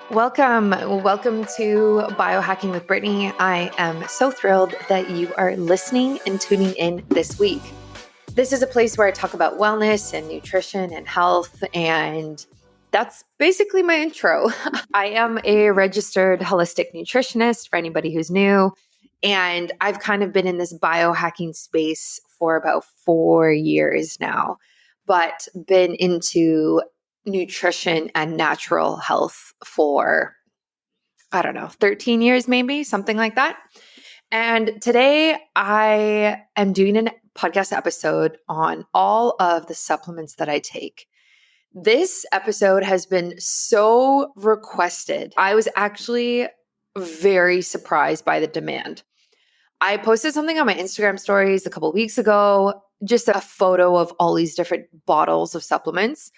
Welcome to Biohacking with Brittany. I am so thrilled that you are listening and tuning in this week. This is a place where I talk about wellness and nutrition and health, and that's basically my intro. I am a registered holistic nutritionist for anybody who's new, and I've kind of been in this biohacking space for about 4 years now, but been into nutrition and natural health for, 13 years, maybe something like that. And today I am doing a podcast episode on all of the supplements that I take. This episode has been so requested. I was actually very surprised by the demand. I posted something on my Instagram stories a couple of weeks ago, just a photo of all these different bottles of supplements,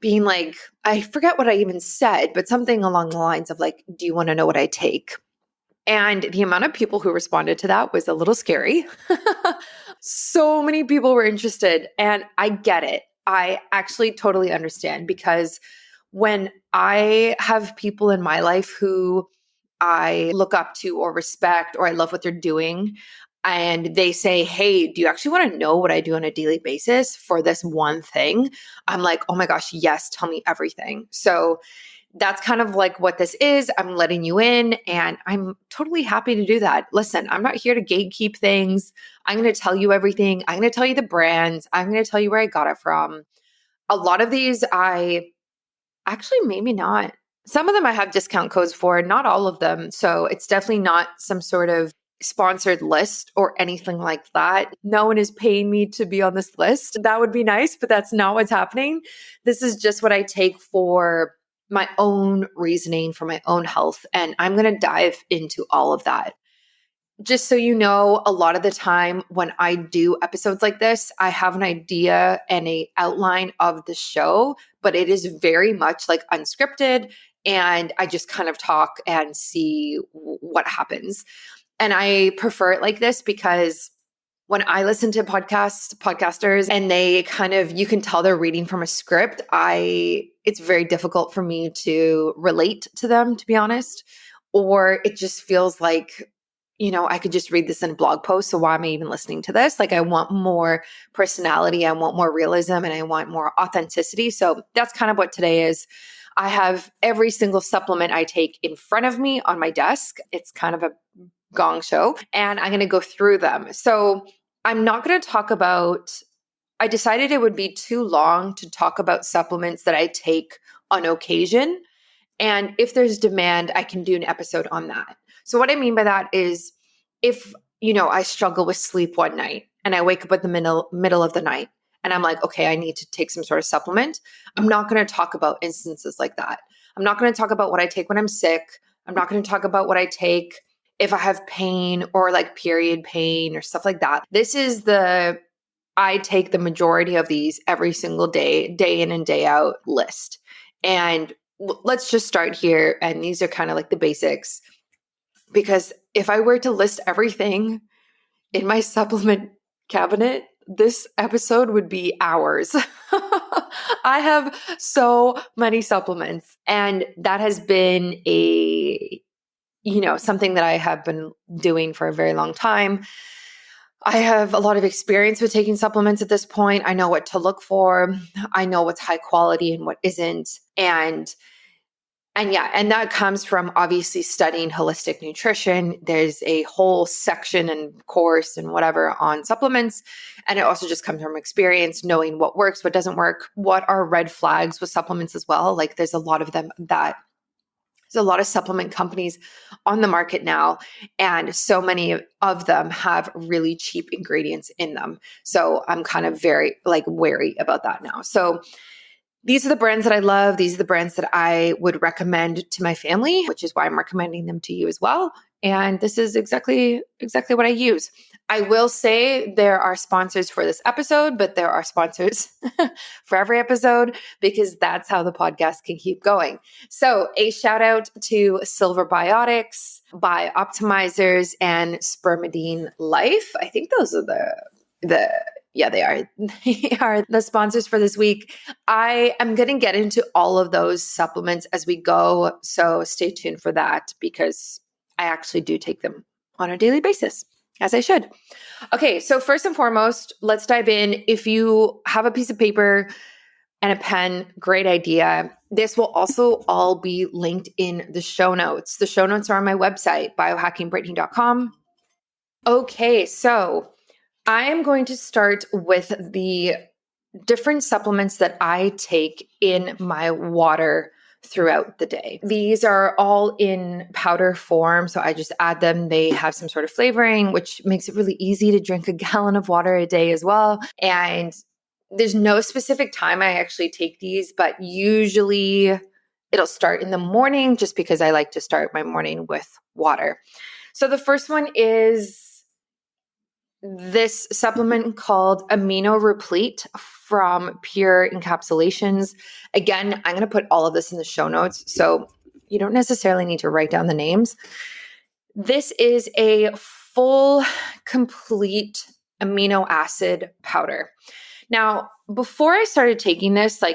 being like, I forget what I even said, but something along the lines of like, do you want to know what I take? And the amount of people who responded to that was a little scary. So many people were interested, and I get it. I actually totally understand, because when I have people in my life who I look up to or respect, or I love what they're doing, and they say, hey, do you actually want to know what I do on a daily basis for this one thing? I'm like, oh my gosh, yes, tell me everything. So that's kind of like what this is. I'm letting you in, and I'm totally happy to do that. Listen, I'm not here to gatekeep things. I'm going to tell you everything. I'm going to tell you the brands. I'm going to tell you where I got it from. A lot of these, maybe not. Some of them I have discount codes for, not all of them. So it's definitely not some sort of sponsored list or anything like that. No one is paying me to be on this list. That would be nice, but that's not what's happening. This is just what I take for my own reasoning, for my own health. And I'm going to dive into all of that. Just so you know, a lot of the time when I do episodes like this, I have an idea and an outline of the show, but it is very much like unscripted. And I just kind of talk and see what happens. And I prefer it like this because when I listen to podcasters, and they kind of, you can tell they're reading from a script, it's very difficult for me to relate to them, to be honest. Or it just feels like, I could just read this in a blog post. So why am I even listening to this? Like, I want more personality, I want more realism, and I want more authenticity. So that's kind of what today is. I have every single supplement I take in front of me on my desk. It's kind of a gong show, and I'm going to go through them. So I'm not going to talk about, I decided it would be too long to talk about supplements that I take on occasion. And if there's demand, I can do an episode on that. So what I mean by that is, if, I struggle with sleep one night and I wake up at the middle of the night and I'm like, okay, I need to take some sort of supplement, I'm not going to talk about instances like that. I'm not going to talk about what I take when I'm sick. I'm not going to talk about what I take if I have pain or like period pain or stuff like that. I take the majority of these every single day, day in and day out list. And let's just start here. And these are kind of like the basics, because if I were to list everything in my supplement cabinet, this episode would be hours. I have so many supplements, and that has been something that I have been doing for a very long time. I have a lot of experience with taking supplements at this point. I know what to look for. I know what's high quality and what isn't. And that comes from obviously studying holistic nutrition. There's a whole section and course and whatever on supplements. And it also just comes from experience, knowing what works, what doesn't work, what are red flags with supplements as well. Like, there's a lot of them there's a lot of supplement companies on the market now, and so many of them have really cheap ingredients in them. So I'm kind of very wary about that now. So these are the brands that I love. These are the brands that I would recommend to my family, which is why I'm recommending them to you as well. And this is exactly what I use. I will say there are sponsors for this episode, but there are sponsors for every episode, because that's how the podcast can keep going. So a shout out to Silver Biotics, Bioptimizers, and SpermidineLife. I think those are the Yeah, they are. They are the sponsors for this week. I am going to get into all of those supplements as we go. So stay tuned for that because I actually do take them on a daily basis, as I should. Okay, so first and foremost, let's dive in. If you have a piece of paper and a pen, great idea. This will also all be linked in the show notes. The show notes are on my website, biohackingbrittany.com. Okay, so I am going to start with the different supplements that I take in my water throughout the day. These are all in powder form, so I just add them. They have some sort of flavoring, which makes it really easy to drink a gallon of water a day as well. And there's no specific time I actually take these, but usually it'll start in the morning just because I like to start my morning with water. So the first one is this supplement called Amino Replete from Pure Encapsulations. Again, I'm going to put all of this in the show notes, so you don't necessarily need to write down the names. This is a full, complete amino acid powder. Now, before I started taking this, so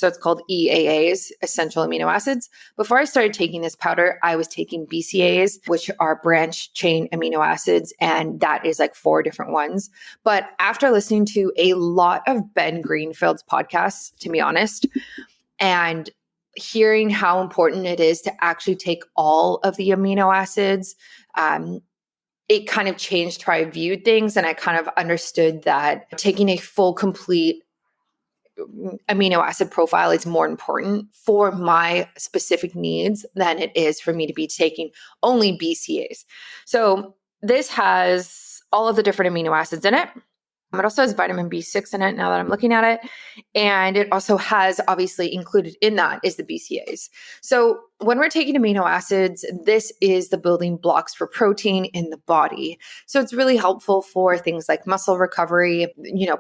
it's called EAAs, essential amino acids. Before I started taking this powder, I was taking BCAAs, which are branch chain amino acids, and that is like 4 different ones. But after listening to a lot of Ben Greenfield's podcasts, to be honest, and hearing how important it is to actually take all of the amino acids, it kind of changed how I viewed things. And I kind of understood that taking a full, complete amino acid profile is more important for my specific needs than it is for me to be taking only BCAAs. So this has all of the different amino acids in it. It also has vitamin B6 in it now that I'm looking at it. And it also has, obviously included in that is the BCAAs. So when we're taking amino acids, this is the building blocks for protein in the body. So it's really helpful for things like muscle recovery,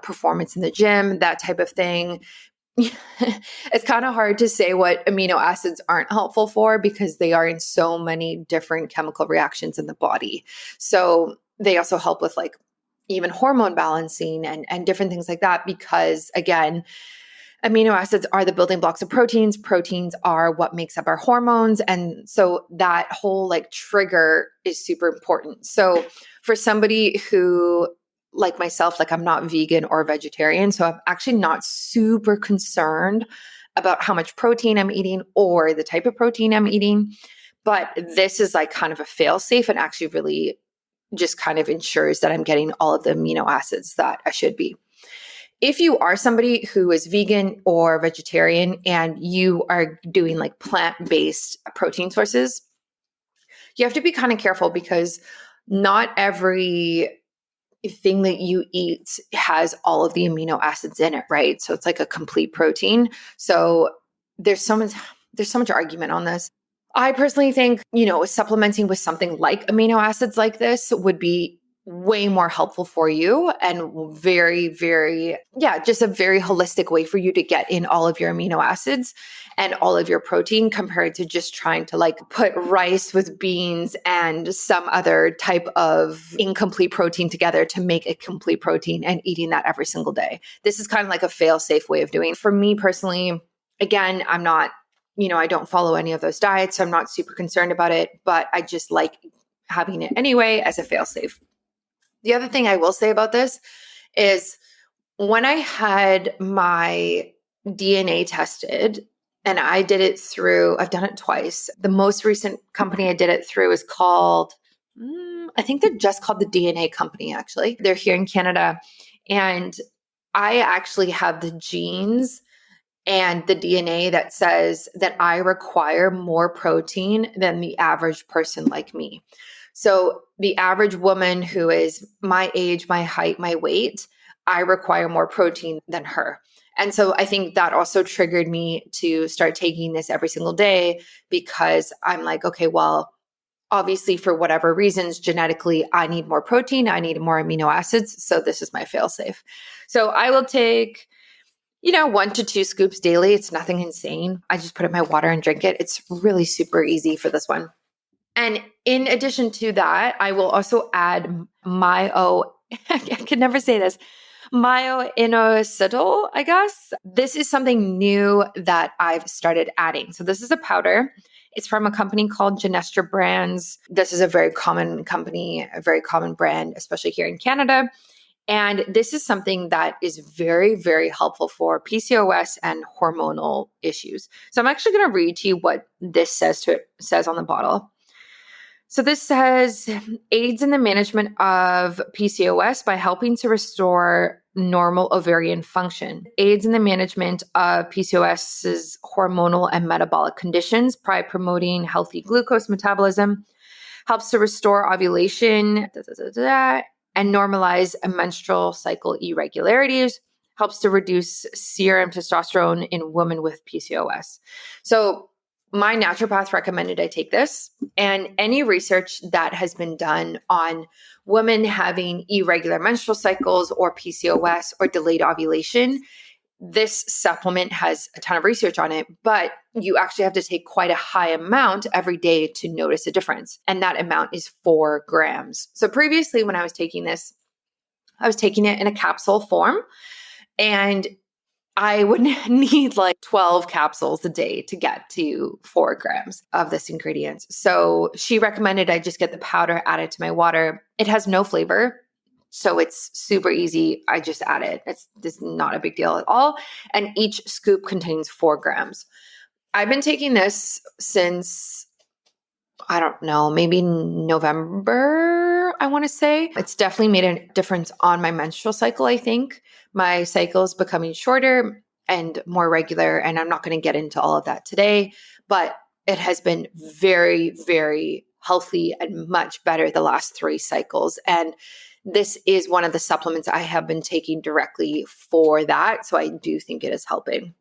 performance in the gym, that type of thing. It's kind of hard to say what amino acids aren't helpful for because they are in so many different chemical reactions in the body. So they also help with even hormone balancing and different things like that, because again, amino acids are the building blocks of proteins. Proteins are what makes up our hormones. And so that whole trigger is super important. So for somebody who, like myself, I'm not vegan or vegetarian, so I'm actually not super concerned about how much protein I'm eating or the type of protein I'm eating. But this is kind of a fail safe and actually really just kind of ensures that I'm getting all of the amino acids that I should be. If you are somebody who is vegan or vegetarian and you are doing plant-based protein sources, you have to be kind of careful because not every thing that you eat has all of the amino acids in it, right? So it's like a complete protein. So there's so much argument on this. I personally think, supplementing with something like amino acids like this would be way more helpful for you and very, very, just a very holistic way for you to get in all of your amino acids and all of your protein compared to just trying to put rice with beans and some other type of incomplete protein together to make a complete protein and eating that every single day. This is kind of like a fail-safe way of doing it. For me personally, again, I'm not I don't follow any of those diets, so I'm not super concerned about it, but I just like having it anyway as a fail-safe. The other thing I will say about this is when I had my DNA tested, and I've done it twice. The most recent company I did it through is called, I think they're just called the DNA Company, actually. They're here in Canada. And I actually have the genes and the DNA that says that I require more protein than the average person like me. So the average woman who is my age, my height, my weight, I require more protein than her. And so I think that also triggered me to start taking this every single day because I'm like, okay, well, obviously for whatever reasons, genetically, I need more protein. I need more amino acids. So this is my fail-safe. So I will take 1 to 2 scoops daily. It's nothing insane. I just put it in my water and drink it. It's really super easy for this one. And in addition to that, I will also add I can never say this, Myo-Inositol, I guess. This is something new that I've started adding. So this is a powder. It's from a company called Genestra Brands. This is a very common company, a very common brand, especially here in Canada. And this is something that is very, very helpful for PCOS and hormonal issues. So I'm actually going to read to you what this says on the bottle. So this says aids in the management of PCOS by helping to restore normal ovarian function, aids in the management of PCOS's hormonal and metabolic conditions by promoting healthy glucose metabolism, helps to restore ovulation, and normalize a menstrual cycle irregularities, helps to reduce serum testosterone in women with PCOS. So my naturopath recommended I take this, and any research that has been done on women having irregular menstrual cycles or PCOS or delayed ovulation, this supplement has a ton of research on it, but you actually have to take quite a high amount every day to notice a difference. And that amount is 4 grams. So previously when I was taking this, I was taking it in a capsule form, and I would need like 12 capsules a day to get to 4 grams of this ingredient. So she recommended I just get the powder, add it to my water. It has no flavor, so it's super easy. I just add it. It's not a big deal at all. And each scoop contains 4 grams. I've been taking this since, I don't know, maybe November, I want to say. It's definitely made a difference on my menstrual cycle, I think. My cycle is becoming shorter and more regular, and I'm not going to get into all of that today, but it has been very, very healthy and much better the last 3 cycles. And this is one of the supplements I have been taking directly for that. So I do think it is helping.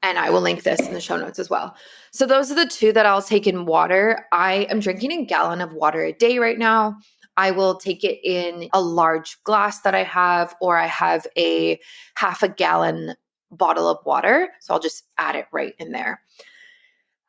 And I will link this in the show notes as well. So those are the 2 that I'll take in water. I am drinking a gallon of water a day right now. I will take it in a large glass that I have, or I have a half a gallon bottle of water. So I'll just add it right in there.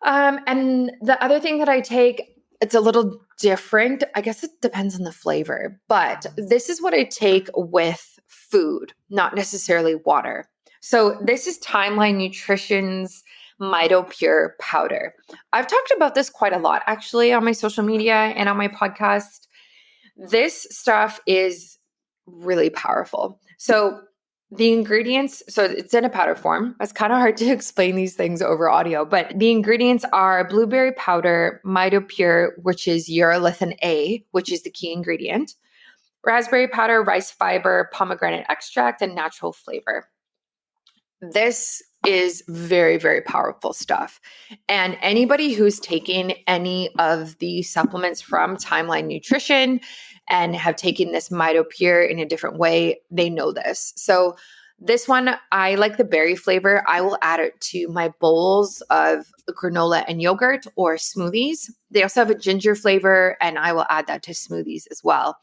And the other thing that I take, it's a little different. I guess it depends on the flavor, but this is what I take with food, not necessarily water. So this is Timeline Nutrition's Mitopure powder. I've talked about this quite a lot, actually, on my social media and on my podcast. This stuff is really powerful. So the ingredients, so it's in a powder form. It's kind of hard to explain these things over audio, but the ingredients are blueberry powder, Mitopure, which is urolithin A, which is the key ingredient, raspberry powder, rice fiber, pomegranate extract, and natural flavor. This is very, very powerful stuff. And anybody who's taken any of the supplements from Timeline Nutrition and have taken this Mitopure in a different way, they know this. So this one, I like the berry flavor. I will add it to my bowls of granola and yogurt or smoothies. They also have a ginger flavor, and I will add that to smoothies as well.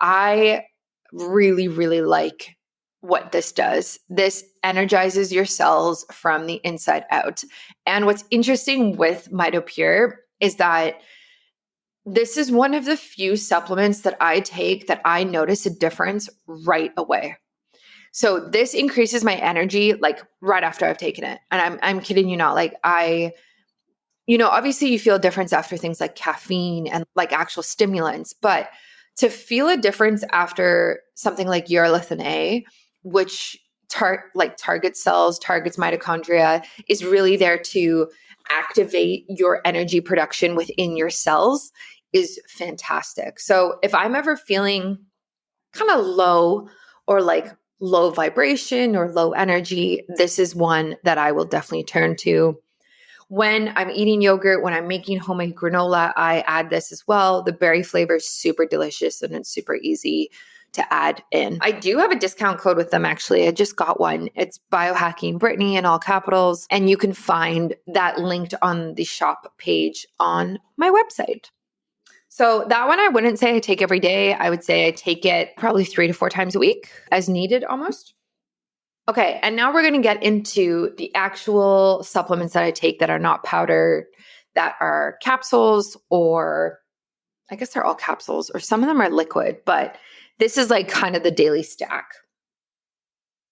I really, really like what this does. This energizes your cells from the inside out. And what's interesting with Mitopure is that this is one of the few supplements that I take that I notice a difference right away. So this increases my energy like right after I've taken it. And I'm kidding you not. Like obviously you feel a difference after things like caffeine and like actual stimulants, but to feel a difference after something like urolithin A, which targets cells, targets mitochondria, is really there to activate your energy production within your cells, is fantastic. So if I'm ever feeling kind of low or like low vibration or low energy, this is one that I will definitely turn to. When I'm eating yogurt, when I'm making homemade granola, I add this as well. The berry flavor is super delicious and it's super easy to add in. I do have a discount code with them, actually. I just got one. It's Biohacking Brittany in all capitals. And you can find that linked on the shop page on my website. So that one I wouldn't say I take every day. I would say I take it probably 3 to 4 times a week, as needed almost. Okay, and now we're going to get into the actual supplements that I take that are not powder, that are capsules, or I guess they're all capsules, or some of them are liquid, but this is like kind of the daily stack.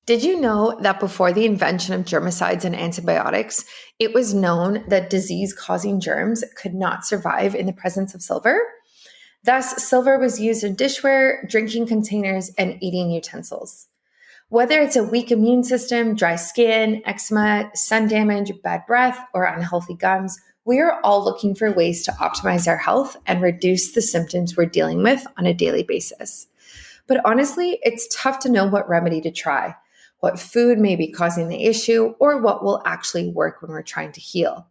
Did you know that before the invention of germicides and antibiotics, it was known that disease-causing germs could not survive in the presence of silver? Thus, silver was used in dishware, drinking containers, and eating utensils. Whether it's a weak immune system, dry skin, eczema, sun damage, bad breath, or unhealthy gums, we are all looking for ways to optimize our health and reduce the symptoms we're dealing with on a daily basis. But honestly, it's tough to know what remedy to try, what food may be causing the issue, or what will actually work when we're trying to heal.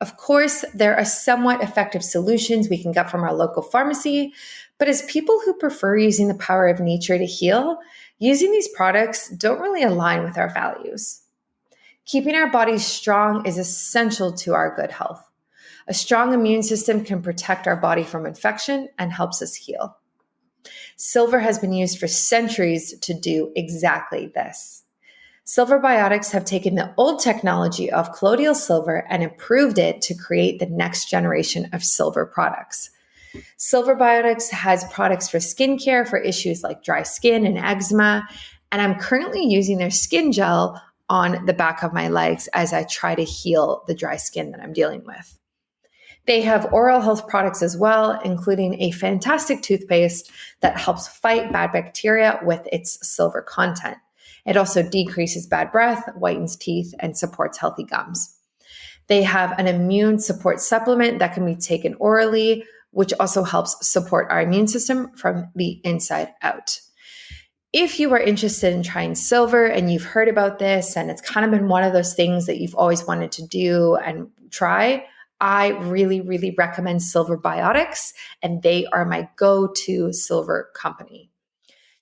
Of course, there are somewhat effective solutions we can get from our local pharmacy, but as people who prefer using the power of nature to heal, using these products don't really align with our values. Keeping our bodies strong is essential to our good health. A strong immune system can protect our body from infection and helps us heal. Silver has been used for centuries to do exactly this. Silver Biotics have taken the old technology of colloidal silver and improved it to create the next generation of silver products. Silver Biotics has products for skincare for issues like dry skin and eczema, and I'm currently using their skin gel on the back of my legs as I try to heal the dry skin that I'm dealing with. They have oral health products as well, including a fantastic toothpaste that helps fight bad bacteria with its silver content. It also decreases bad breath, whitens teeth, and supports healthy gums. They have an immune support supplement that can be taken orally, which also helps support our immune system from the inside out. If you are interested in trying silver and you've heard about this and it's kind of been one of those things that you've always wanted to do and try, I really, really recommend Silver Biotics, and they are my go-to silver company.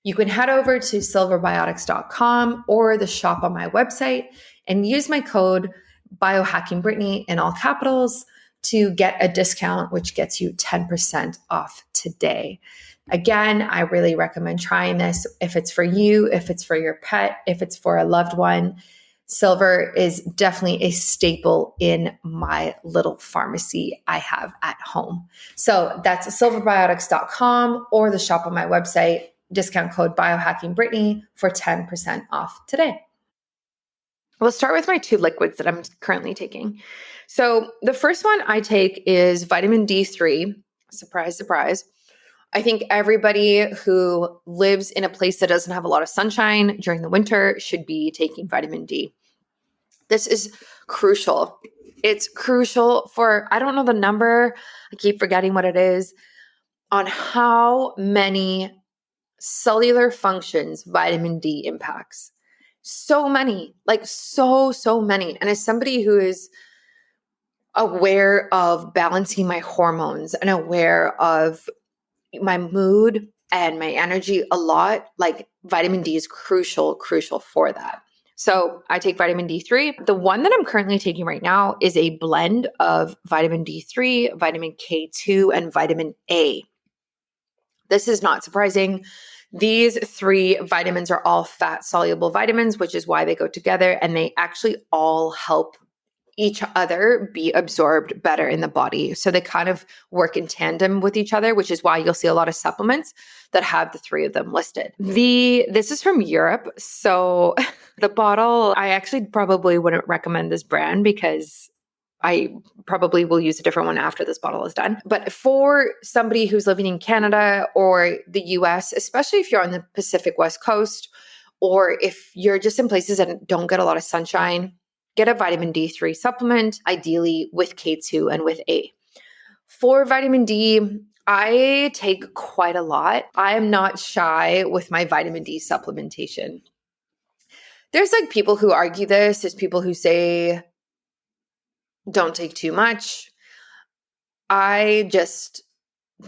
You can head over to silverbiotics.com or the shop on my website and use my code biohackingbrittany in all capitals to get a discount, which gets you 10% off today. Again, I really recommend trying this if it's for you, if it's for your pet, if it's for a loved one. Silver is definitely a staple in my little pharmacy I have at home. So that's silverbiotics.com or the shop on my website, discount code biohackingbrittany for 10% off today. We'll start with my 2 liquids that I'm currently taking. So the first one I take is vitamin D3. Surprise, surprise. I think everybody who lives in a place that doesn't have a lot of sunshine during the winter should be taking vitamin D. This is crucial. It's crucial for, I don't know the number, I keep forgetting what it is, on how many cellular functions vitamin D impacts. So many, like so many. And as somebody who is aware of balancing my hormones and aware of my mood and my energy a lot, like vitamin D is crucial for that. So I take vitamin D3. The one that I'm currently taking right now is a blend of vitamin D3, vitamin K2, and vitamin A. This is not surprising. These 3 vitamins are all fat-soluble vitamins, which is why they go together, and they actually all help each other be absorbed better in the body. So they kind of work in tandem with each other, which is why you'll see a lot of supplements that have the 3 of them listed. This is from Europe. So the bottle, I actually probably wouldn't recommend this brand because I probably will use a different one after this bottle is done. But for somebody who's living in Canada or the US, especially if you're on the Pacific West Coast, or if you're just in places that don't get a lot of sunshine, get a vitamin D3 supplement, ideally with K2 and with A. For vitamin D, I take quite a lot. I am not shy with my vitamin D supplementation. There's like people who argue this. There's people who say, don't take too much. I just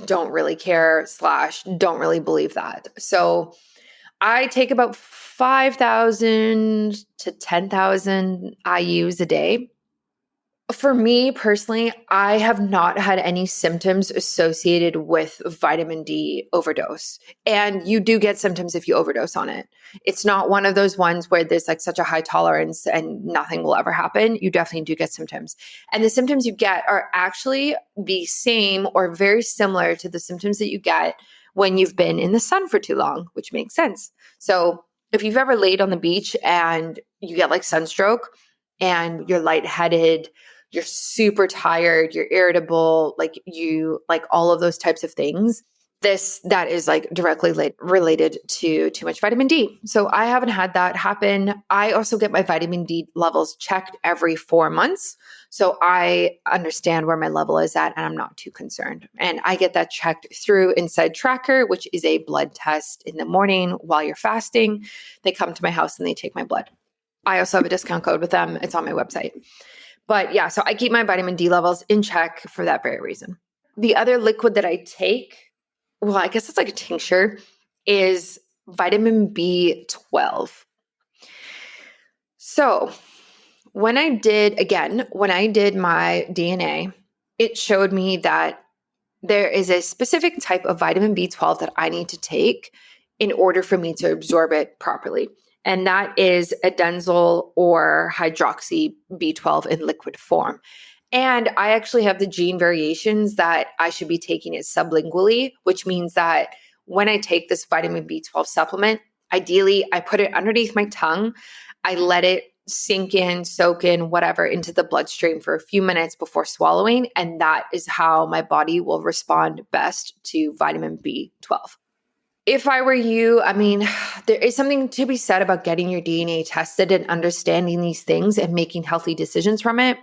don't really care / don't really believe that. So I take about 5,000 to 10,000 IUs a day. For me personally, I have not had any symptoms associated with vitamin D overdose. And you do get symptoms if you overdose on it. It's not one of those ones where there's like such a high tolerance and nothing will ever happen. You definitely do get symptoms. And the symptoms you get are actually the same or very similar to the symptoms that you get when you've been in the sun for too long, which makes sense. So if you've ever laid on the beach and you get like sunstroke and you're lightheaded, you're super tired, you're irritable, like you, like all of those types of things, that is like directly related to too much vitamin D. So I haven't had that happen. I also get my vitamin D levels checked every 4 months. So I understand where my level is at and I'm not too concerned. And I get that checked through Inside Tracker, which is a blood test in the morning while you're fasting. They come to my house and they take my blood. I also have a discount code with them. It's on my website. But yeah, so I keep my vitamin D levels in check for that very reason. The other liquid that I take, well, I guess it's like a tincture, is vitamin B12. So when I did my DNA, it showed me that there is a specific type of vitamin B12 that I need to take in order for me to absorb it properly. And that is adenosine or hydroxy B12 in liquid form. And I actually have the gene variations that I should be taking it sublingually, which means that when I take this vitamin B12 supplement, ideally I put it underneath my tongue. I let it sink in, soak in, whatever, into the bloodstream for a few minutes before swallowing. And that is how my body will respond best to vitamin B12. If I were you, I mean, there is something to be said about getting your DNA tested and understanding these things and making healthy decisions from it.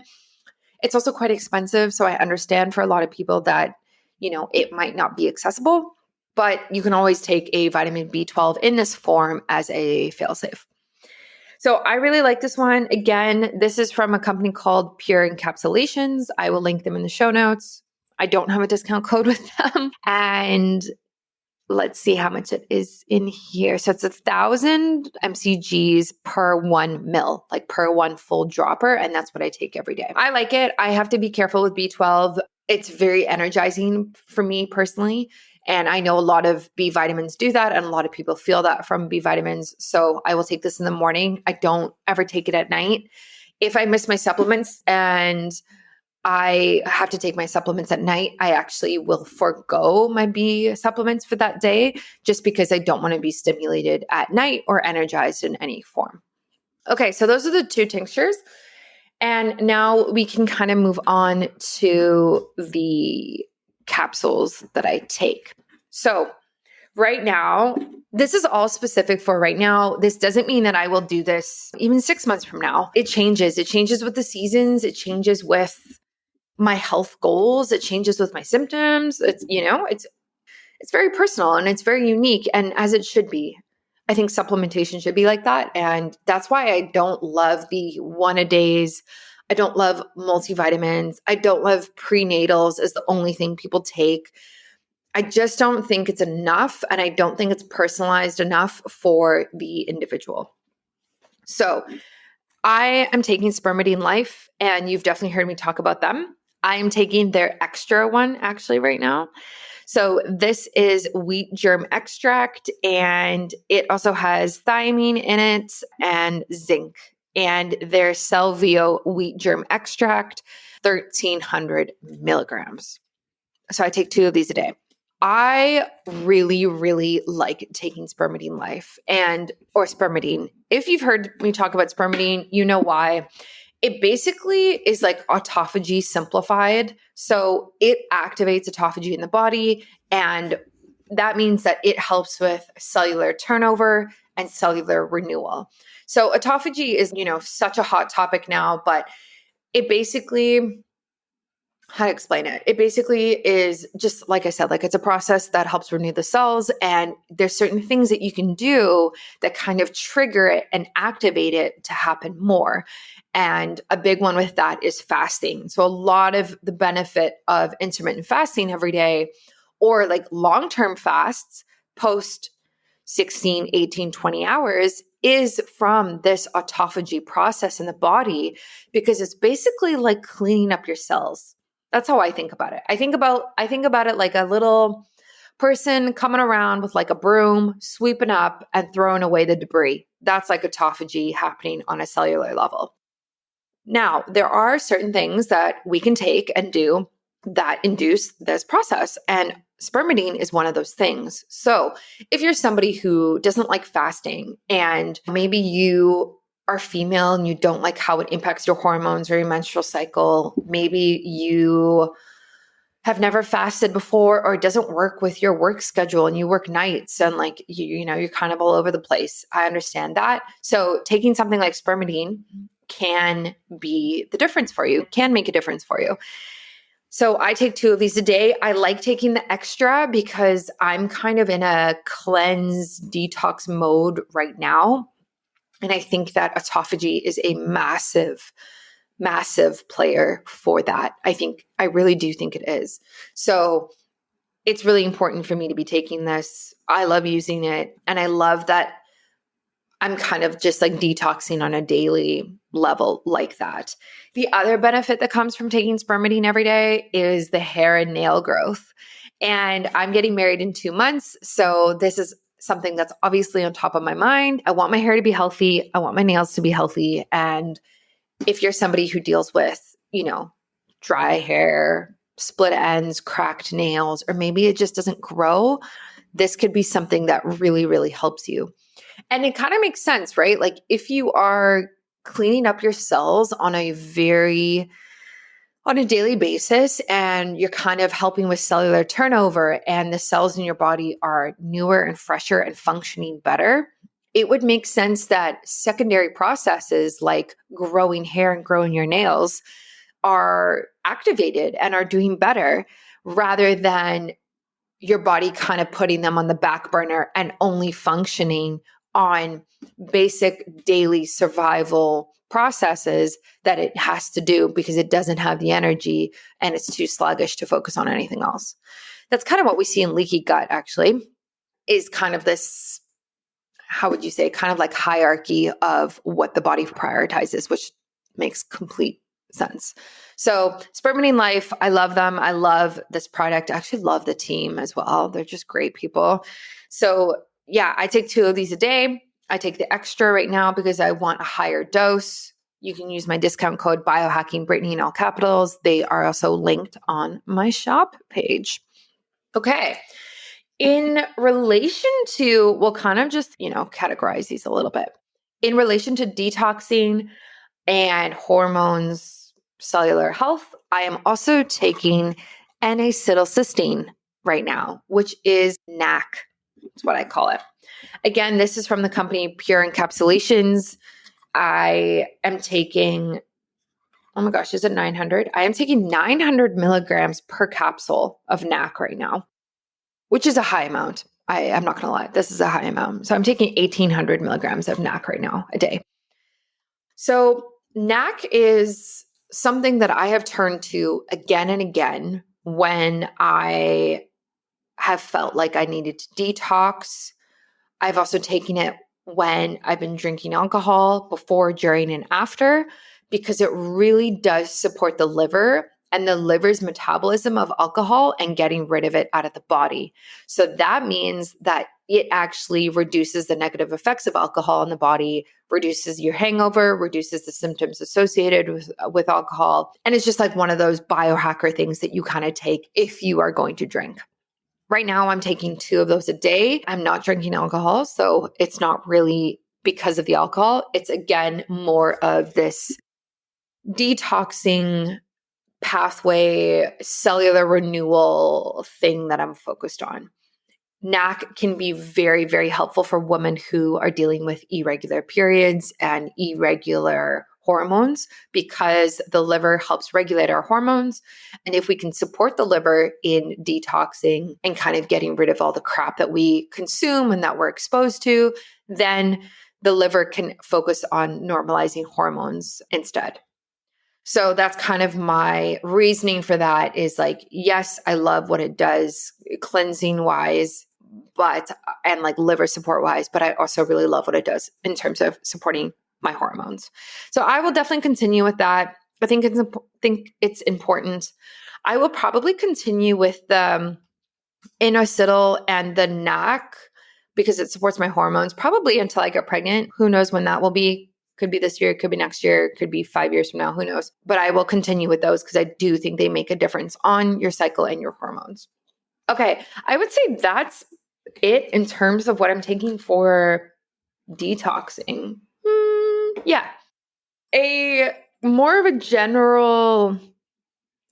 It's also quite expensive. So I understand for a lot of people that, it might not be accessible, but you can always take a vitamin B12 in this form as a failsafe. So I really like this one. Again, this is from a company called Pure Encapsulations. I will link them in the show notes. I don't have a discount code with them. And let's see how much it is in here. So it's 1,000 mcgs per 1 mil, like per one full dropper. And that's what I take every day. I like it. I have to be careful with B12. It's very energizing for me personally. And I know a lot of B vitamins do that. And a lot of people feel that from B vitamins. So I will take this in the morning. I don't ever take it at night. If I miss my supplements and I have to take my supplements at night, I actually will forego my B supplements for that day just because I don't want to be stimulated at night or energized in any form. Okay, so those are the 2 tinctures. And now we can kind of move on to the capsules that I take. So right now, this is all specific for right now. This doesn't mean that I will do this even 6 months from now. It changes. It changes with the seasons. It changes with my health goals. It changes with my symptoms. It's very personal and it's very unique, and as it should be. I think supplementation should be like that. And that's why I don't love the 1-a-days. I don't love multivitamins. I don't love prenatals as the only thing people take. I just don't think it's enough. And I don't think it's personalized enough for the individual. So I am taking SpermidineLife, and you've definitely heard me talk about them. I am taking their extra one actually right now. So this is wheat germ extract, and it also has thiamine in it and zinc. And their Celvio wheat germ extract, 1,300 milligrams. So I take 2 of these a day. I really, really like taking SpermidineLife or Spermidine. If you've heard me talk about Spermidine, you know why. It basically is like autophagy simplified. So it activates autophagy in the body. And that means that it helps with cellular turnover and cellular renewal. So autophagy is, such a hot topic now, but it basically, how to explain it? It basically is just, like I said, like it's a process that helps renew the cells. And there's certain things that you can do that kind of trigger it and activate it to happen more. And a big one with that is fasting. So a lot of the benefit of intermittent fasting every day, or like long-term fasts post 16, 18, 20 hours, is from this autophagy process in the body, because it's basically like cleaning up your cells. That's how I think about it. I think about it like a little person coming around with like a broom, sweeping up and throwing away the debris. That's like autophagy happening on a cellular level. Now, there are certain things that we can take and do that induce this process. And Spermidine is one of those things. So if you're somebody who doesn't like fasting and maybe you are female and you don't like how it impacts your hormones or your menstrual cycle, maybe you have never fasted before or it doesn't work with your work schedule and you work nights and like you're kind of all over the place. I understand that. So taking something like Spermidine can be the difference for you, can make a difference for you. So I take 2 of these a day. I like taking the extra because I'm kind of in a cleanse detox mode right now. And I think that autophagy is a massive player for that. I really do think it is. So it's really important for me to be taking this. I love using it. And I love that I'm kind of just like detoxing on a daily level like that. The other benefit that comes from taking Spermidine every day is the hair and nail growth. And I'm getting married in 2 months. So this is something that's obviously on top of my mind. I want my hair to be healthy. I want my nails to be healthy. And if you're somebody who deals with, dry hair, split ends, cracked nails, or maybe it just doesn't grow, this could be something that really, really helps you. And it kind of makes sense, right? Like if you are cleaning up your cells on a daily basis and you're kind of helping with cellular turnover and the cells in your body are newer and fresher and functioning better, it would make sense that secondary processes like growing hair and growing your nails are activated and are doing better rather than your body kind of putting them on the back burner and only functioning on basic daily survival processes that it has to do because it doesn't have the energy and it's too sluggish to focus on anything else. That's kind of what we see in leaky gut, actually, is kind of this, how would you say, kind of like hierarchy of what the body prioritizes, which makes complete sense. So SpermidineLife, I love them. I love this product. I actually love the team as well. They're just great people. So yeah, I take 2 of these a day. I take the extra right now because I want a higher dose. You can use my discount code biohackingbrittany in all capitals. They are also linked on my shop page. Okay. In relation to, we'll kind of just, categorize these a little bit. In relation to detoxing and hormones, cellular health, I am also taking N-Acetyl-Cysteine right now, which is NAC. That's what I call it. Again, this is from the company Pure Encapsulations. I am taking, oh my gosh, is it 900? I am taking 900 milligrams per capsule of NAC right now, which is a high amount. I'm not going to lie. This is a high amount. So I'm taking 1,800 milligrams of NAC right now a day. So NAC is something that I have turned to again and again when I have felt like I needed to detox. I've also taken it when I've been drinking alcohol before, during, and after, because it really does support the liver and the liver's metabolism of alcohol and getting rid of it out of the body. So that means that it actually reduces the negative effects of alcohol in the body, reduces your hangover, reduces the symptoms associated with alcohol. And it's just like one of those biohacker things that you kind of take if you are going to drink. Right now, I'm taking 2 of those a day. I'm not drinking alcohol, so it's not really because of the alcohol. It's, again, more of this detoxing pathway, cellular renewal thing that I'm focused on. NAC can be very, very helpful for women who are dealing with irregular periods and irregular hormones because the liver helps regulate our hormones. And if we can support the liver in detoxing and kind of getting rid of all the crap that we consume and that we're exposed to, then the liver can focus on normalizing hormones instead. So that's kind of my reasoning for that is like, yes, I love what it does cleansing wise, and like liver support wise, but I also really love what it does in terms of supporting my hormones. So I will definitely continue with that. I think it's important. I will probably continue with the N-Acetyl and the NAC because it supports my hormones probably until I get pregnant. Who knows when that will be? Could be this year, could be next year, could be 5 years from now, who knows? But I will continue with those because I do think they make a difference on your cycle and your hormones. Okay. I would say that's it in terms of what I'm taking for detoxing. Yeah. A more of a general,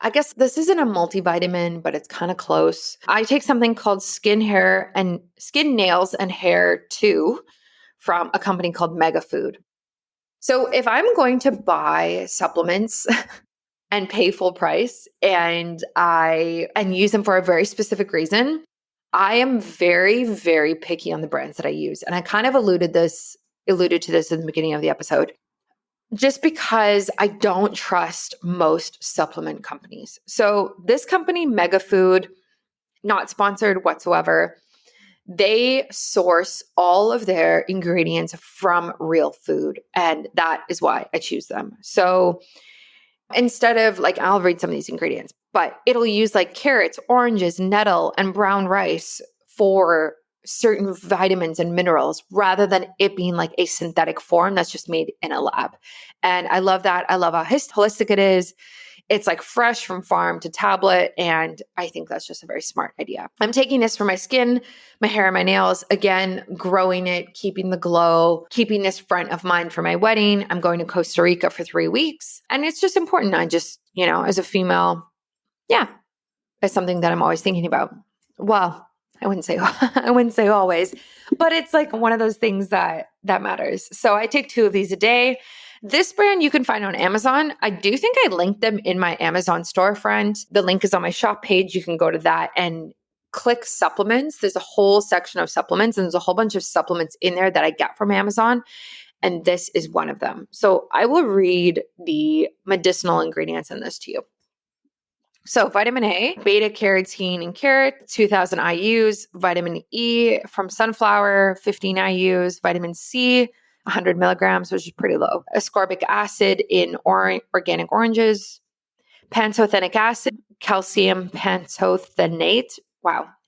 I guess this isn't a multivitamin, but it's kind of close. I take something called Skin Nails and Hair 2 from a company called Mega Food. So if I'm going to buy supplements and pay full price and use them for a very specific reason, I am very, very picky on the brands that I use. And I kind of alluded to this in the beginning of the episode. Just because I don't trust most supplement companies. So this company, Mega Food, not sponsored whatsoever, they source all of their ingredients from real food. And that is why I choose them. So instead of I'll read some of these ingredients, but it'll use carrots, oranges, nettle, and brown rice for certain vitamins and minerals rather than it being a synthetic form that's just made in a lab. And I love that. I love how holistic it is. It's fresh from farm to tablet. And I think that's just a very smart idea. I'm taking this for my skin, my hair, and my nails. Again, growing it, keeping the glow, keeping this front of mind for my wedding. I'm going to Costa Rica for 3 weeks. And it's just important. I just, as a female, it's something that I'm always thinking about. Well, I wouldn't say always, but it's one of those things that matters. So I take 2 of these a day. This brand you can find on Amazon. I do think I linked them in my Amazon storefront. The link is on my shop page. You can go to that and click supplements. There's a whole section of supplements, and there's a whole bunch of supplements in there that I get from Amazon. And this is one of them. So I will read the medicinal ingredients in this to you. So vitamin A, beta-carotene in carrot, 2,000 IUs, vitamin E from sunflower, 15 IUs, vitamin C, 100 milligrams, which is pretty low. Ascorbic acid in organic oranges, pantothenic acid, calcium pantothenate,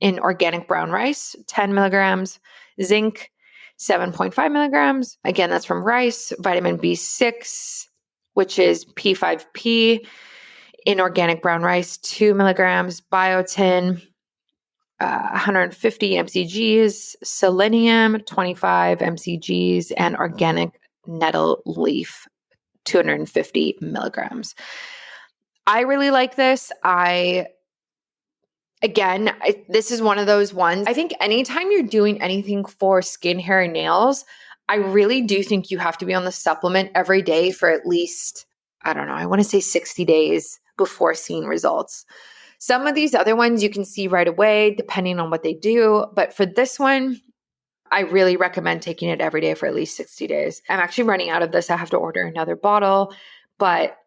in organic brown rice, 10 milligrams, zinc, 7.5 milligrams. Again, that's from rice, vitamin B6, which is P5P, in organic brown rice, 2 milligrams, biotin, 150 mcgs, selenium, 25 mcgs, and organic nettle leaf, 250 milligrams. I really like this. This is one of those ones. I think anytime you're doing anything for skin, hair, and nails, I really do think you have to be on the supplement every day for at least, I want to say 60 days before seeing results. Some of these other ones you can see right away, depending on what they do. But for this one, I really recommend taking it every day for at least 60 days. I'm actually running out of this. I have to order another bottle, but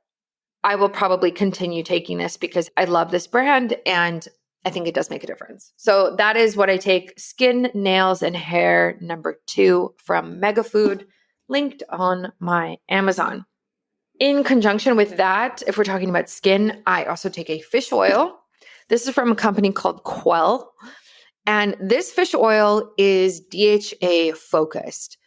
I will probably continue taking this because I love this brand and I think it does make a difference. So that is what I take. Skin, nails, and hair number 2 from Mega Food, linked on my Amazon. In conjunction with that, if we're talking about skin, I also take a fish oil. This is from a company called Quell. And this fish oil is DHA focused.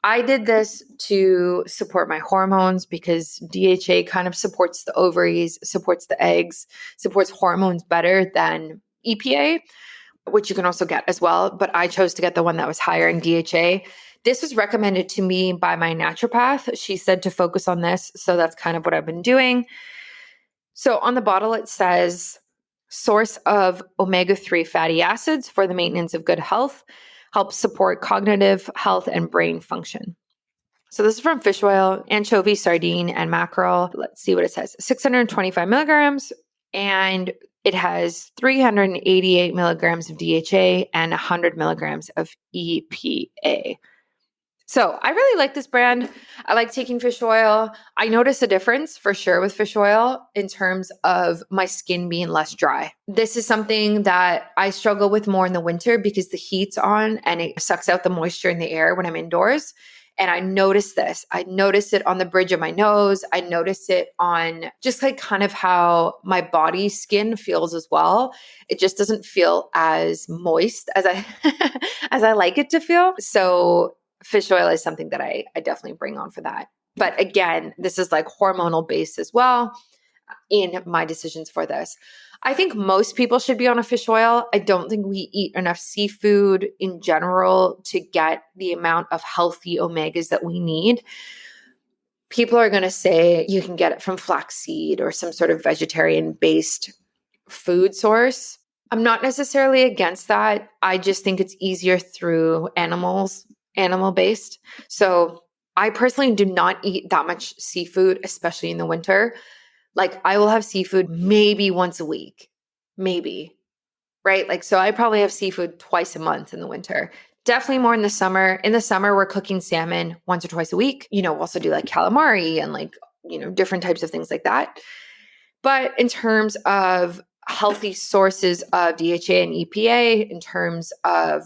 I did this to support my hormones because DHA kind of supports the ovaries, supports the eggs, supports hormones better than EPA, which you can also get as well. But I chose to get the one that was higher in DHA. This was recommended to me by my naturopath. She said to focus on this. So that's kind of what I've been doing. So on the bottle, it says source of omega-3 fatty acids for the maintenance of good health, helps support cognitive health and brain function. So this is from fish oil, anchovy, sardine, and mackerel. Let's see what it says. 625 milligrams, and it has 388 milligrams of DHA and 100 milligrams of EPA. So I really like this brand. I like taking fish oil. I notice a difference for sure with fish oil in terms of my skin being less dry. This is something that I struggle with more in the winter because the heat's on and it sucks out the moisture in the air when I'm indoors. And I notice this. I notice it on the bridge of my nose. I notice it on just kind of how my body skin feels as well. It just doesn't feel as moist as as I like it to feel. So fish oil is something that I definitely bring on for that. But again, this is hormonal based as well. in my decisions for this. I think most people should be on a fish oil. I don't think we eat enough seafood in general to get the amount of healthy omegas that we need. People are going to say you can get it from flaxseed or some sort of vegetarian-based food source. I'm not necessarily against that. I just think it's easier through animal-based. So I personally do not eat that much seafood, especially in the winter. Like I will have seafood maybe once a week, maybe, right? Like, so I probably have seafood twice a month in the winter. Definitely more in the summer. In the summer, we're cooking salmon once or twice a week. We'll also do like calamari and like, different types of things like that. But in terms of healthy sources of DHA and EPA, in terms of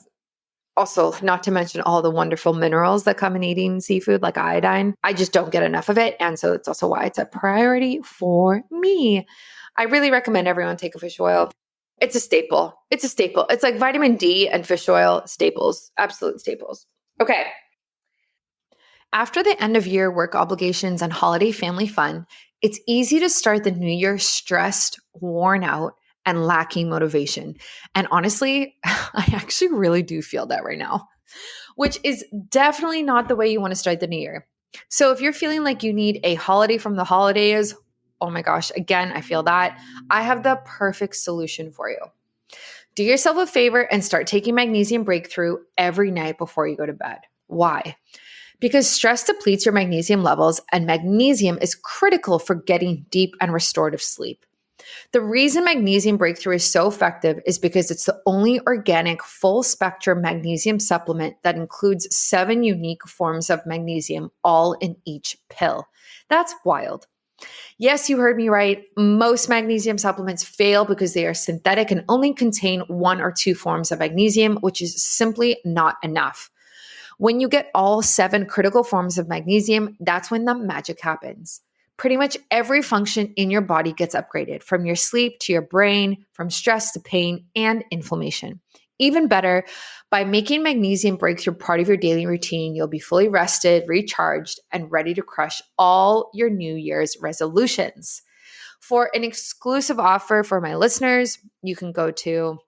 also, not to mention all the wonderful minerals that come in eating seafood, like iodine, I just don't get enough of it. And so it's also why it's a priority for me. I really recommend everyone take a fish oil. It's a staple. It's like vitamin D and fish oil, staples, absolute staples. Okay. After the end of year work obligations and holiday family fun, it's easy to start the new year stressed, worn out, and lacking motivation. And honestly, I actually really do feel that right now, which is definitely not the way you want to start the new year. So if you're feeling like you need a holiday from the holidays, oh my gosh, again, I feel that. I have the perfect solution for you. Do yourself a favor and start taking Magnesium Breakthrough every night before you go to bed. Why? Because stress depletes your magnesium levels, and magnesium is critical for getting deep and restorative sleep. The reason Magnesium Breakthrough is so effective is because it's the only organic full-spectrum magnesium supplement that includes 7 unique forms of magnesium, all in each pill. That's wild. Yes, you heard me right. Most magnesium supplements fail because they are synthetic and only contain 1 or 2 forms of magnesium, which is simply not enough. When you get all 7 critical forms of magnesium, that's when the magic happens. Pretty much every function in your body gets upgraded, from your sleep to your brain, from stress to pain and inflammation. Even better, by making Magnesium Breakthrough part of your daily routine, you'll be fully rested, recharged, and ready to crush all your New Year's resolutions. For an exclusive offer for my listeners, you can go to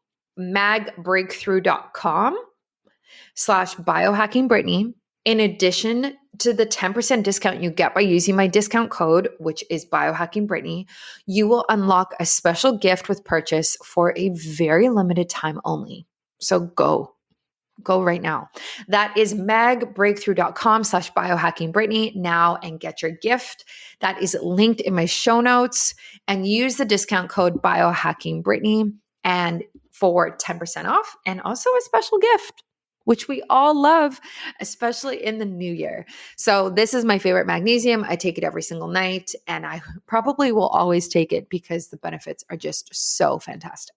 magbreakthrough.com/biohackingbrittany. In addition to the 10% discount you get by using my discount code, which is biohackingbrittany, you will unlock a special gift with purchase for a very limited time only. So go right now. That is magbreakthrough.com/biohackingbrittany now and get your gift. That is linked in my show notes, and use the discount code biohackingbrittany and for 10% off and also a special gift, which we all love, especially in the new year. So this is my favorite magnesium. I take it every single night, and I probably will always take it because the benefits are just so fantastic.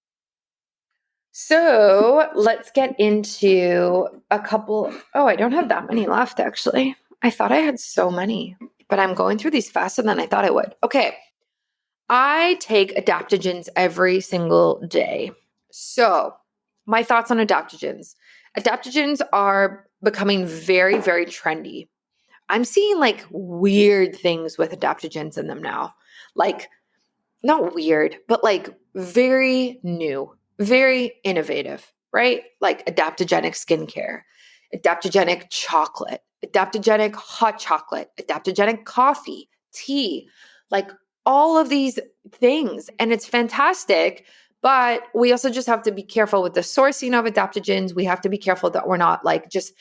So let's get into a couple. Oh, I don't have that many left, actually. I thought I had so many, but I'm going through these faster than I thought I would. Okay. I take adaptogens every single day. So my thoughts on adaptogens. Adaptogens are becoming very, very trendy. I'm seeing like weird things with adaptogens in them now. Like, not weird, but like very new, very innovative, right? Like adaptogenic skincare, adaptogenic chocolate, adaptogenic hot chocolate, adaptogenic coffee, tea, like all of these things. And it's fantastic. But we also just have to be careful with the sourcing of adaptogens. We have to be careful that we're not like just,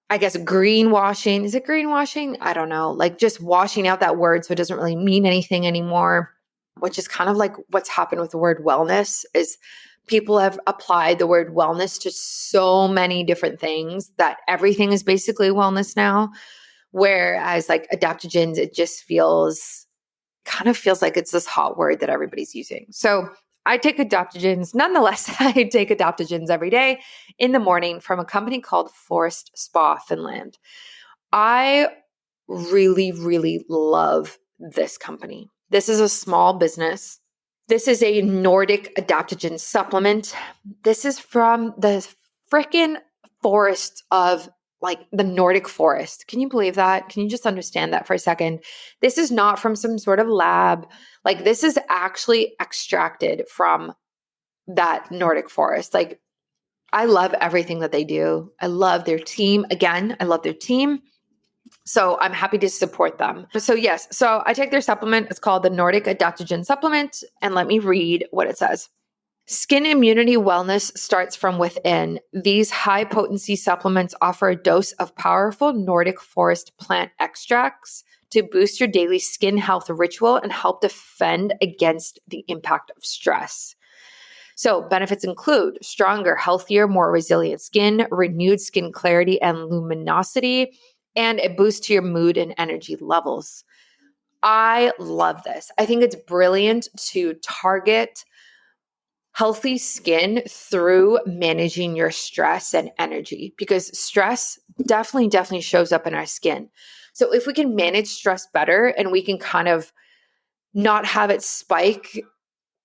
I guess, greenwashing. Is it greenwashing? I don't know. Like just washing out that word so it doesn't really mean anything anymore, which is kind of like what's happened with the word wellness is people have applied the word wellness to so many different things that everything is basically wellness now. Whereas like adaptogens, it just kind of feels like it's this hot word that everybody's using. So I take adaptogens. Nonetheless, I take adaptogens every day in the morning from a company called Forest Spa, Finland. I really, really love this company. This is a small business. This is a Nordic adaptogen supplement. This is from the freaking forests of like the Nordic forest. Can you believe that? Can you just understand that for a second? This is not from some sort of lab. Like this is actually extracted from that Nordic forest. Like I love everything that they do. I love their team. Again, I love their team. So I'm happy to support them. So yes, so I take their supplement. It's called the Nordic Adaptogen Supplement. And let me read what it says. Skin immunity wellness starts from within. These high potency supplements offer a dose of powerful Nordic forest plant extracts to boost your daily skin health ritual and help defend against the impact of stress. So benefits include stronger, healthier, more resilient skin, renewed skin clarity and luminosity, and a boost to your mood and energy levels. I love this. I think it's brilliant to target healthy skin through managing your stress and energy, because stress definitely shows up in our skin. So if we can manage stress better and we can kind of not have it spike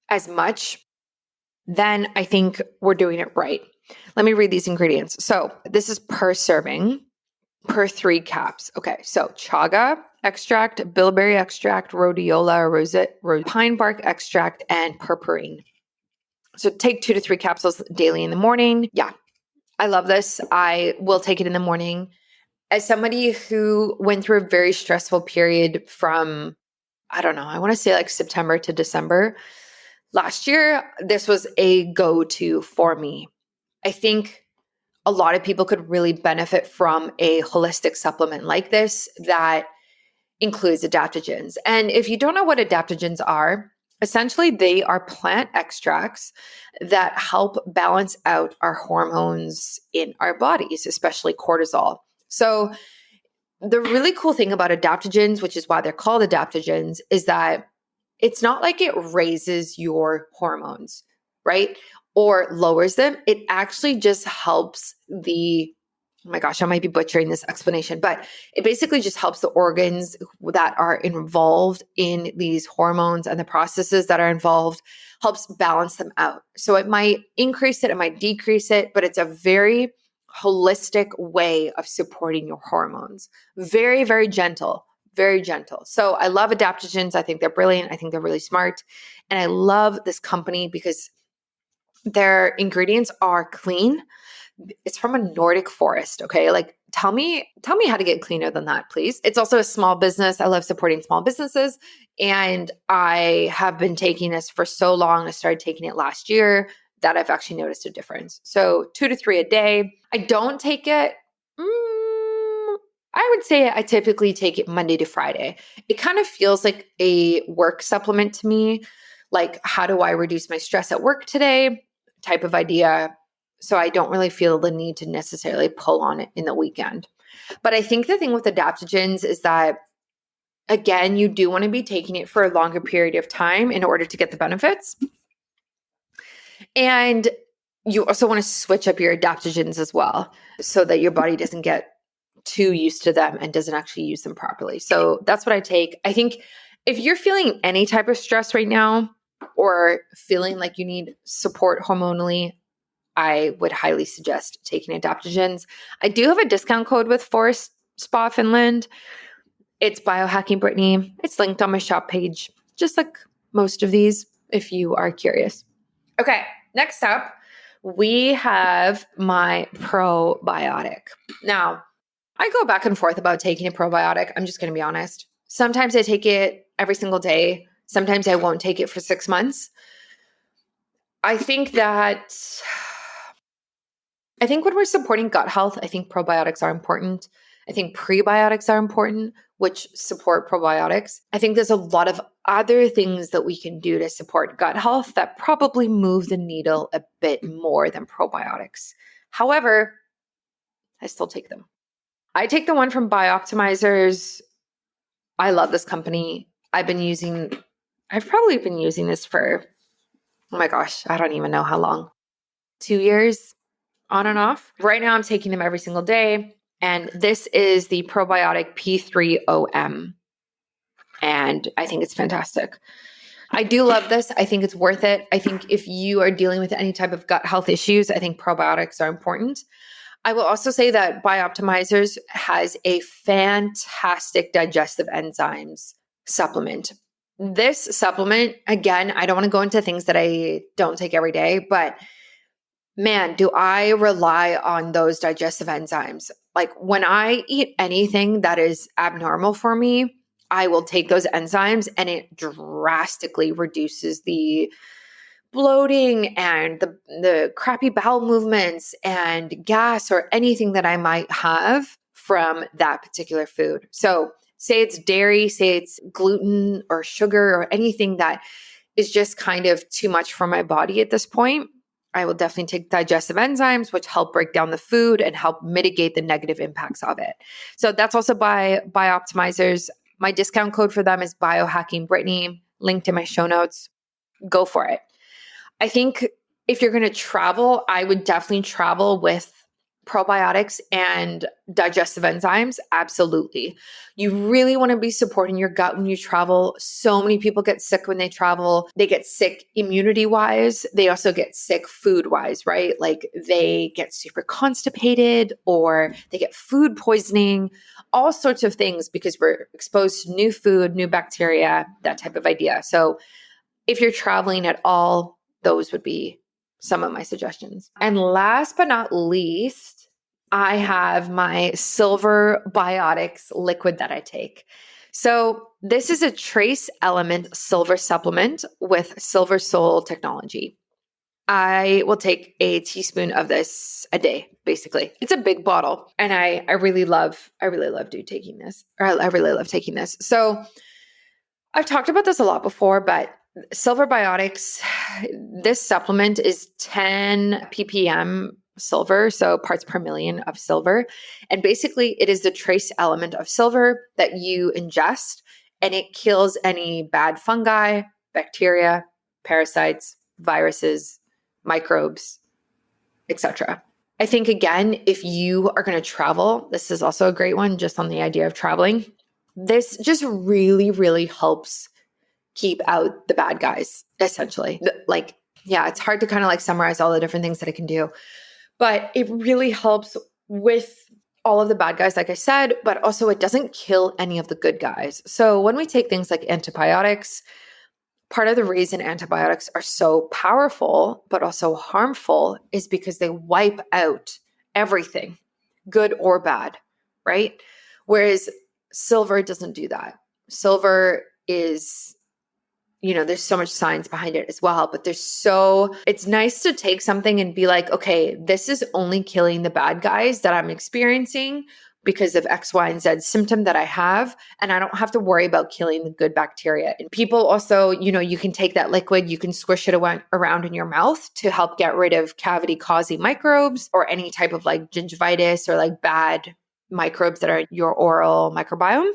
as much, then I think we're doing it right. Let me read these ingredients. So this is per serving, per 3 caps. Okay, so chaga extract, bilberry extract, rhodiola, rosette, pine bark extract, and purpurine. So take 2 to 3 capsules daily in the morning. Yeah, I love this. I will take it in the morning. As somebody who went through a very stressful period from, I don't know, I want to say like September to December last year, this was a go-to for me. I think a lot of people could really benefit from a holistic supplement like this that includes adaptogens. And if you don't know what adaptogens are, essentially they are plant extracts that help balance out our hormones in our bodies, especially cortisol. So the really cool thing about adaptogens, which is why they're called adaptogens, is that it's not like it raises your hormones, right? Or lowers them. It actually just helps the, oh my gosh, I might be butchering this explanation, but it basically just helps the organs that are involved in these hormones and the processes that are involved, helps balance them out. So it might increase it, it might decrease it, but it's a very holistic way of supporting your hormones. Very, very gentle. Very gentle. So I love adaptogens. I think they're brilliant. I think they're really smart. And I love this company because their ingredients are clean. It's from a Nordic forest. Okay. Like tell me how to get cleaner than that, please. It's also a small business. I love supporting small businesses. And I have been taking this for so long. I started taking it last year that I've actually noticed a difference. So 2 to 3 a day. I don't take it. I would say I typically take it Monday to Friday. It kind of feels like a work supplement to me. Like, how do I reduce my stress at work today? Type of idea. So I don't really feel the need to necessarily pull on it in the weekend. But I think the thing with adaptogens is that, again, you do want to be taking it for a longer period of time in order to get the benefits. And you also want to switch up your adaptogens as well so that your body doesn't get too used to them and doesn't actually use them properly. So that's what I take. I think if you're feeling any type of stress right now or feeling like you need support hormonally, I would highly suggest taking adaptogens. I do have a discount code with Forest Spa Finland. It's Biohacking Brittany. It's linked on my shop page, just like most of these, if you are curious. Okay, next up, we have my probiotic. Now, I go back and forth about taking a probiotic. I'm just going to be honest. Sometimes I take it every single day. Sometimes I won't take it for 6 months. I think when we're supporting gut health, I think probiotics are important. I think prebiotics are important, which support probiotics. I think there's a lot of other things that we can do to support gut health that probably move the needle a bit more than probiotics. However, I still take them. I take the one from Bioptimizers. I love this company. I've probably been using this for, oh my gosh, I don't even know how long. 2 years on and off. Right now I'm taking them every single day. And this is the probiotic P3OM. And I think it's fantastic. I do love this. I think it's worth it. I think if you are dealing with any type of gut health issues, I think probiotics are important. I will also say that Bioptimizers has a fantastic digestive enzymes supplement. This supplement, again, I don't want to go into things that I don't take every day, but man, do I rely on those digestive enzymes. Like when I eat anything that is abnormal for me, I will take those enzymes and it drastically reduces the bloating and the crappy bowel movements and gas or anything that I might have from that particular food. So say it's dairy, say it's gluten or sugar or anything that is just kind of too much for my body at this point. I will definitely take digestive enzymes, which help break down the food and help mitigate the negative impacts of it. So that's also by Bioptimizers. My discount code for them is biohackingbrittany, linked in my show notes. Go for it. I think if you're going to travel, I would definitely travel with probiotics and digestive enzymes. Absolutely. You really want to be supporting your gut when you travel. So many people get sick when they travel. They get sick immunity wise. They also get sick food wise, right? Like they get super constipated or they get food poisoning, all sorts of things because we're exposed to new food, new bacteria, that type of idea. So if you're traveling at all, those would be some of my suggestions. And last but not least, I have my Silver Biotics liquid that I take. So this is a trace element silver supplement with Silver Soul technology. I will take a teaspoon of this a day, basically. It's a big bottle and I really love taking this. I really love taking this. So I've talked about this a lot before, but Silver Biotics, this supplement is 10 ppm silver, so parts per million of silver. And basically, it is the trace element of silver that you ingest, and it kills any bad fungi, bacteria, parasites, viruses, microbes, etc. I think, again, if you are going to travel, this is also a great one just on the idea of traveling. This just really, really helps keep out the bad guys, essentially. It's hard to kind of like summarize all the different things that it can do, but it really helps with all of the bad guys, like I said, but also it doesn't kill any of the good guys. So when we take things like antibiotics, part of the reason antibiotics are so powerful, but also harmful is because they wipe out everything, good or bad, right? Whereas silver doesn't do that. Silver is, there's so much science behind it as well, but it's nice to take something and be like, okay, this is only killing the bad guys that I'm experiencing because of X, Y, and Z symptom that I have. And I don't have to worry about killing the good bacteria. And people also, you can take that liquid, you can squish it around in your mouth to help get rid of cavity causing microbes or any type of like gingivitis or like bad microbes that are in your oral microbiome.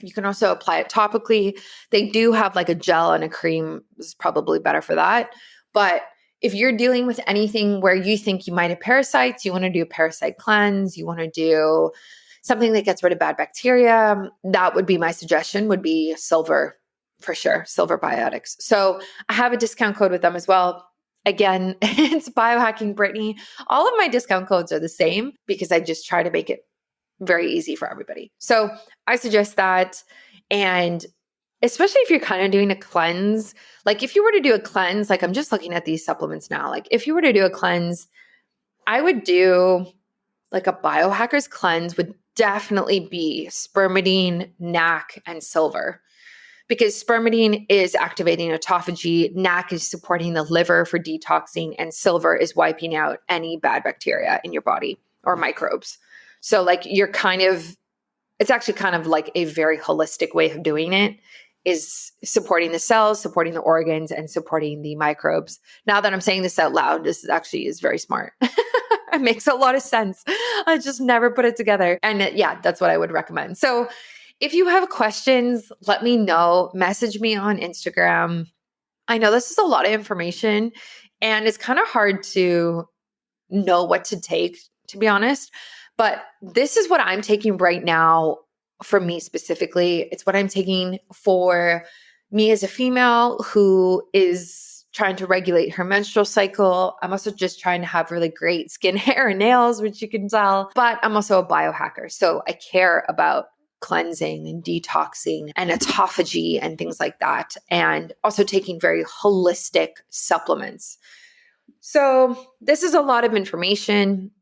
You can also apply it topically. They do have like a gel and a cream is probably better for that. But if you're dealing with anything where you think you might have parasites, you want to do a parasite cleanse, you want to do something that gets rid of bad bacteria, that would be my suggestion, would be silver for sure, Silver Biotics. So I have a discount code with them as well. Again, it's Biohacking Brittany. All of my discount codes are the same because I just try to make it very easy for everybody. So I suggest that. And especially if you're kind of doing a cleanse, like if you were to do a cleanse, like I'm just looking at these supplements now, like if you were to do a cleanse, I would do like a biohacker's cleanse would definitely be spermidine, NAC, and silver. Because spermidine is activating autophagy, NAC is supporting the liver for detoxing, and silver is wiping out any bad bacteria in your body or microbes. So like it's actually kind of like a very holistic way of doing it, is supporting the cells, supporting the organs, and supporting the microbes. Now that I'm saying this out loud, this is very smart. It makes a lot of sense. I just never put it together. And that's what I would recommend. So if you have questions, let me know. Message me on Instagram. I know this is a lot of information and it's kind of hard to know what to take, to be honest. But this is what I'm taking right now for me specifically. It's what I'm taking for me as a female who is trying to regulate her menstrual cycle. I'm also just trying to have really great skin, hair, and nails, which you can tell. But I'm also a biohacker. So I care about cleansing and detoxing and autophagy and things like that. And also taking very holistic supplements. So this is a lot of information.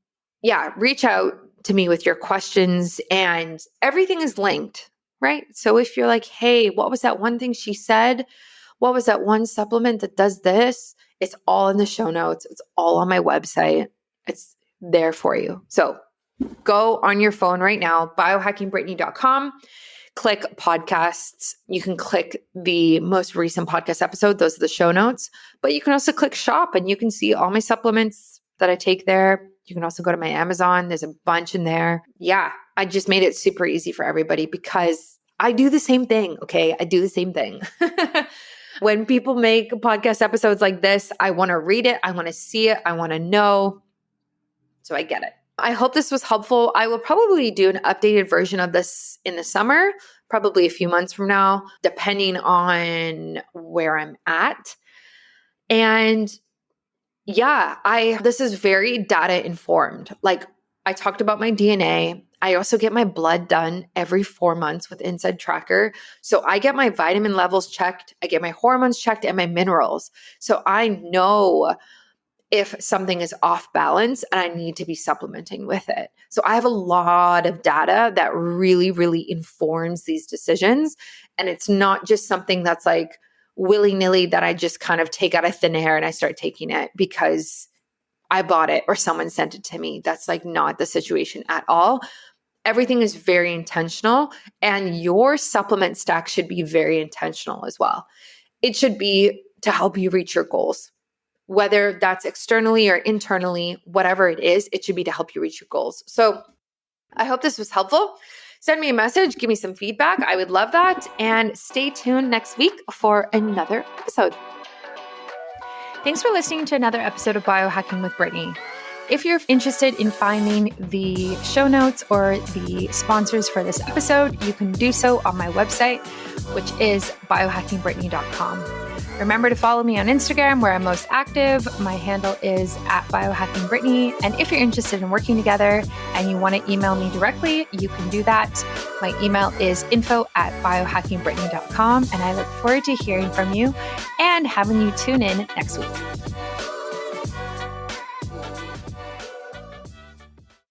Yeah, reach out to me with your questions, and everything is linked, right? So if you're like, hey, what was that one thing she said? What was that one supplement that does this? It's all in the show notes. It's all on my website. It's there for you. So go on your phone right now, biohackingbritney.com, click podcasts. You can click the most recent podcast episode. Those are the show notes. But you can also click shop and you can see all my supplements that I take there. You can also go to my Amazon. There's a bunch in there. Yeah, I just made it super easy for everybody because I do the same thing. Okay, I do the same thing. When people make podcast episodes like this, I want to read it. I want to see it. I want to know. So I get it. I hope this was helpful. I will probably do an updated version of this in the summer, probably a few months from now, depending on where I'm at. And yeah, this is very data informed. Like I talked about my DNA. I also get my blood done every 4 months with Inside Tracker. So I get my vitamin levels checked. I get my hormones checked and my minerals. So I know if something is off balance and I need to be supplementing with it. So I have a lot of data that really, really informs these decisions. And it's not just something that's like willy-nilly that I just kind of take out of thin air and I start taking it because I bought it or someone sent it to me. That's like not the situation at all. Everything is very intentional, and your supplement stack should be very intentional as well. It should be to help you reach your goals. Whether that's externally or internally, whatever it is, it should be to help you reach your goals. So I hope this was helpful. Send me a message, give me some feedback. I would love that. And stay tuned next week for another episode. Thanks for listening to another episode of Biohacking with Brittany. If you're interested in finding the show notes or the sponsors for this episode, you can do so on my website, which is biohackingbritney.com. Remember to follow me on Instagram where I'm most active. My handle is @biohackingbritney. And if you're interested in working together and you want to email me directly, you can do that. My email is info@biohackingbritney.com. And I look forward to hearing from you and having you tune in next week.